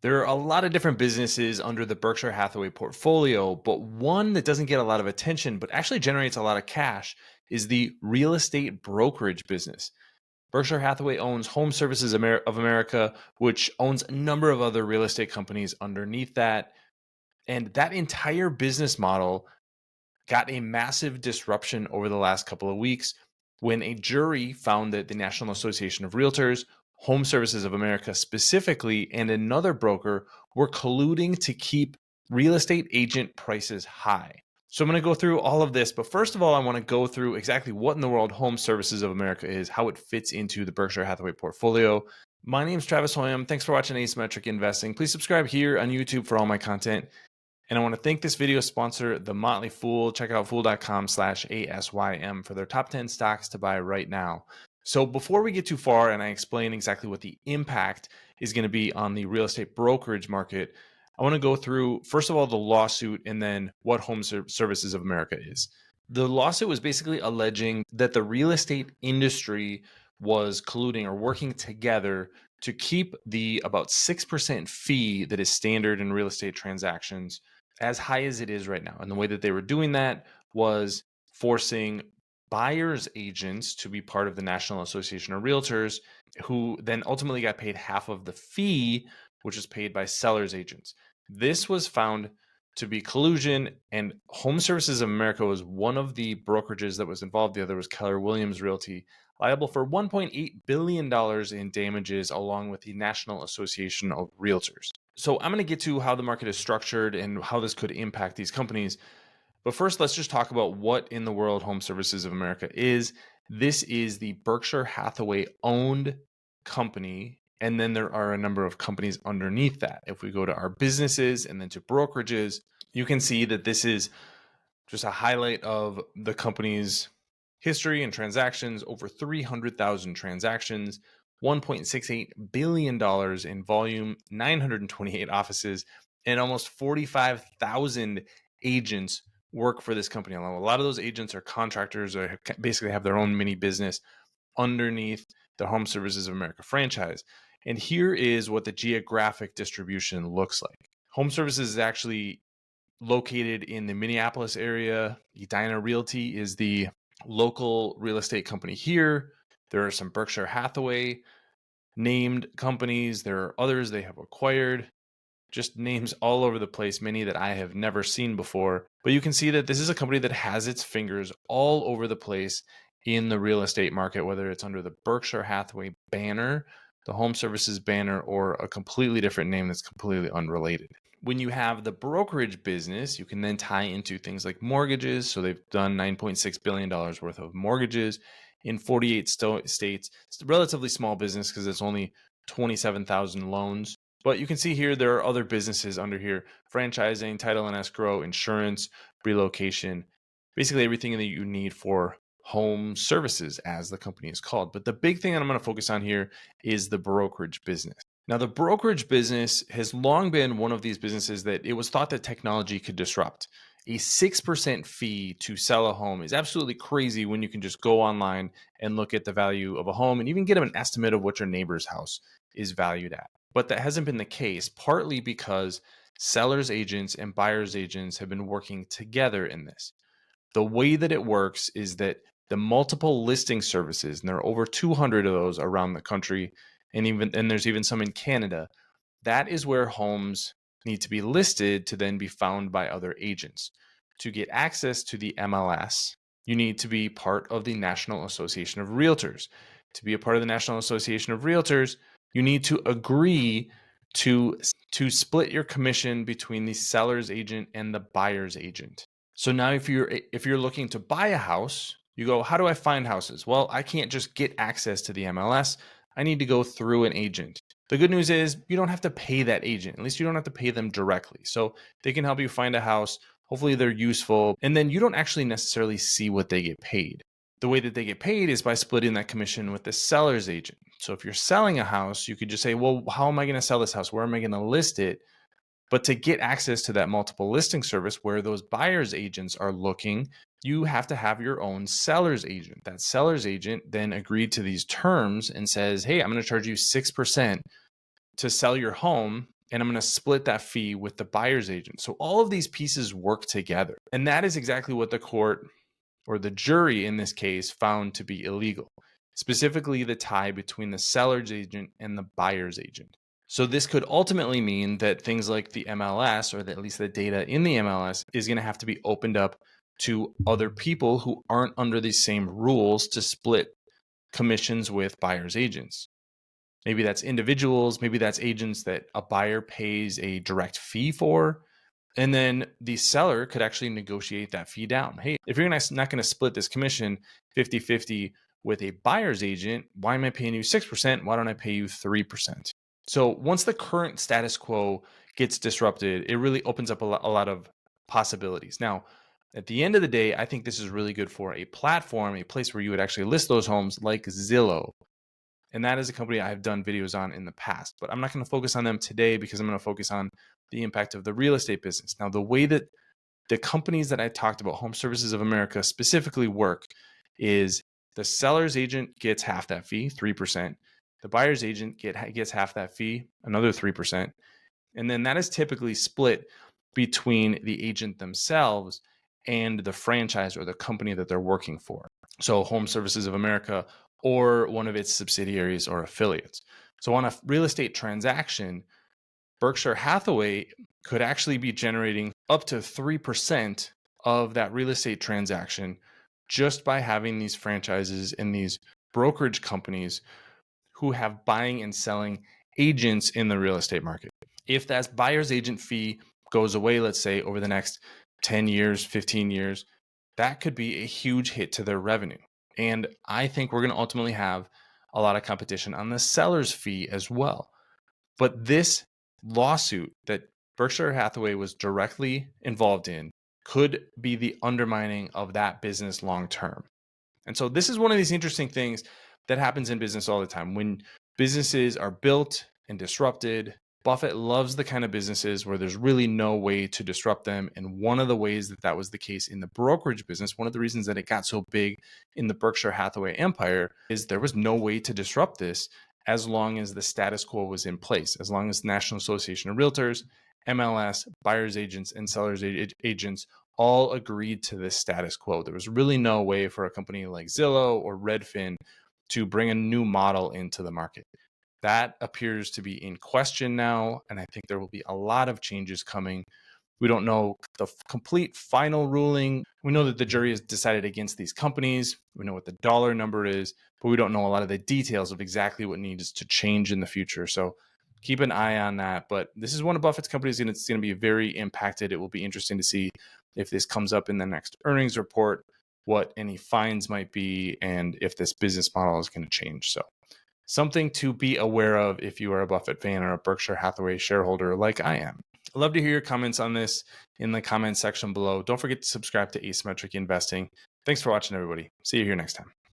There are a lot of different businesses under the Berkshire Hathaway portfolio, but one that doesn't get a lot of attention but actually generates a lot of cash is the real estate brokerage business. Berkshire Hathaway owns Home Services of America, which owns a number of other real estate companies underneath that. And that entire business model got a massive disruption over the last couple of weeks when a jury found that the National Association of Realtors, Home Services of America specifically, and another broker were colluding to keep real estate agent prices high. So I'm going to go through all of this, but first of all, I want to go through exactly what in the world Home Services of America is, how it fits into the Berkshire Hathaway portfolio. My name is Travis Hoyam. Thanks for watching Asymmetric Investing. Please subscribe here on YouTube for all my content. And I want to thank this video sponsor, The Motley Fool. Check out fool.com/ASYM for their top 10 stocks to buy right now. So before we get too far and I explain exactly what the impact is going to be on the real estate brokerage market, I want to go through, first of all, the lawsuit and then what Home Services of America is. The lawsuit was basically alleging that the real estate industry was colluding or working together to keep the about 6% fee that is standard in real estate transactions as high as it is right now. And the way that they were doing that was forcing buyers agents to be part of the National Association of Realtors, who then ultimately got paid half of the fee, which is paid by sellers agents. This was found to be collusion, and Home Services of America was one of the brokerages that was involved. The other was Keller Williams Realty, liable for $1.8 billion in damages, along with the National Association of Realtors. So I'm going to get to how the market is structured and how this could impact these companies. But first, let's just talk about what in the world Home Services of America is. This is the Berkshire Hathaway owned company. And then there are a number of companies underneath that. If we go to our businesses and then to brokerages, you can see that this is just a highlight of the company's history and transactions, over 300,000 transactions, $1.68 billion in volume, 928 offices, and almost 45,000 agents work for this company alone. A lot of those agents are contractors or basically have their own mini business underneath the Home Services of America franchise. And here is what the geographic distribution looks like. Home Services is actually located in the Minneapolis area. Edina Realty is the local real estate company here. There are some Berkshire Hathaway named companies. There are others they have acquired. Just names all over the place, many that I have never seen before. But you can see that this is a company that has its fingers all over the place in the real estate market, whether it's under the Berkshire Hathaway banner, the Home Services banner, or a completely different name that's completely unrelated. When you have the brokerage business, you can then tie into things like mortgages. So they've done $9.6 billion worth of mortgages in 48 states. It's a relatively small business because it's only 27,000 loans. But you can see here there are other businesses under here: franchising, title and escrow, insurance, relocation, basically everything that you need for home services, as the company is called. But the big thing that I'm going to focus on here is the brokerage business. Now, the brokerage business has long been one of these businesses that it was thought that technology could disrupt. A 6% fee to sell a home is absolutely crazy when you can just go online and look at the value of a home and even get an estimate of what your neighbor's house is valued at. But that hasn't been the case, partly because sellers agents and buyers agents have been working together in this. The way that it works is that the multiple listing services, and there are over 200 of those around the country, and there's even some in Canada, that is where homes need to be listed to then be found by other agents. To get access to the MLS, you need to be part of the National Association of Realtors. To be a part of the National Association of Realtors, you need to agree to split your commission between the seller's agent and the buyer's agent. So now if you're looking to buy a house, you go, how do I find houses? Well, I can't just get access to the MLS. I need to go through an agent. The good news is you don't have to pay that agent. At least you don't have to pay them directly. So they can help you find a house. Hopefully they're useful. And then you don't actually necessarily see what they get paid. The way that they get paid is by splitting that commission with the seller's agent. So if you're selling a house, you could just say, well, how am I going to sell this house? Where am I going to list it? But to get access to that multiple listing service where those buyer's agents are looking, you have to have your own seller's agent. That seller's agent then agreed to these terms and says, hey, I'm going to charge you 6% to sell your home. and I'm going to split that fee with the buyer's agent. So all of these pieces work together. And that is exactly what the court, or the jury in this case, found to be illegal, specifically the tie between the seller's agent and the buyer's agent. So this could ultimately mean that things like the MLS, or at least the data in the MLS, is going to have to be opened up to other people who aren't under the same rules to split commissions with buyer's agents. Maybe that's individuals, maybe that's agents that a buyer pays a direct fee for. And then the seller could actually negotiate that fee down. Hey, if you're not going to split this commission 50-50 with a buyer's agent, why am I paying you 6%? Why don't I pay you 3%? So once the current status quo gets disrupted, it really opens up a lot of possibilities. Now, at the end of the day, I think this is really good for a platform, a place where you would actually list those homes, like Zillow. And that is a company I've done videos on in the past, but I'm not going to focus on them today because I'm going to focus on the impact of the real estate business. Now, the way that the companies that I talked about, Home Services of America specifically, work is the seller's agent gets half that fee, 3%. The buyer's agent gets half that fee, another 3%. And then that is typically split between the agent themselves and the franchise or the company that they're working for. So Home Services of America or one of its subsidiaries or affiliates. So on a real estate transaction, Berkshire Hathaway could actually be generating up to 3% of that real estate transaction just by having these franchises and these brokerage companies who have buying and selling agents in the real estate market. If that buyer's agent fee goes away, let's say over the next 10 years, 15 years, that could be a huge hit to their revenue. And I think we're going to ultimately have a lot of competition on the seller's fee as well. But this lawsuit that Berkshire Hathaway was directly involved in could be the undermining of that business long term. And so this is one of these interesting things that happens in business all the time. When businesses are built and disrupted, Buffett loves the kind of businesses where there's really no way to disrupt them. And one of the ways that was the case in the brokerage business, one of the reasons that it got so big in the Berkshire Hathaway empire, is there was no way to disrupt this as long as the status quo was in place, as long as the National Association of Realtors, MLS, buyer's agents, and sellers agents all agreed to this status quo. There was really no way for a company like Zillow or Redfin to bring a new model into the market. That appears to be in question now, and I think there will be a lot of changes coming. We don't know the complete final ruling. We know that the jury has decided against these companies. We know what the dollar number is, but we don't know a lot of the details of exactly what needs to change in the future. So keep an eye on that. But this is one of Buffett's companies, and it's going to be very impacted. It will be interesting to see if this comes up in the next earnings report, what any fines might be, and if this business model is going to change. So something to be aware of if you are a Buffett fan or a Berkshire Hathaway shareholder like I am. I'd love to hear your comments on this in the comments section below. Don't forget to subscribe to Asymmetric Investing. Thanks for watching, everybody. See you here next time.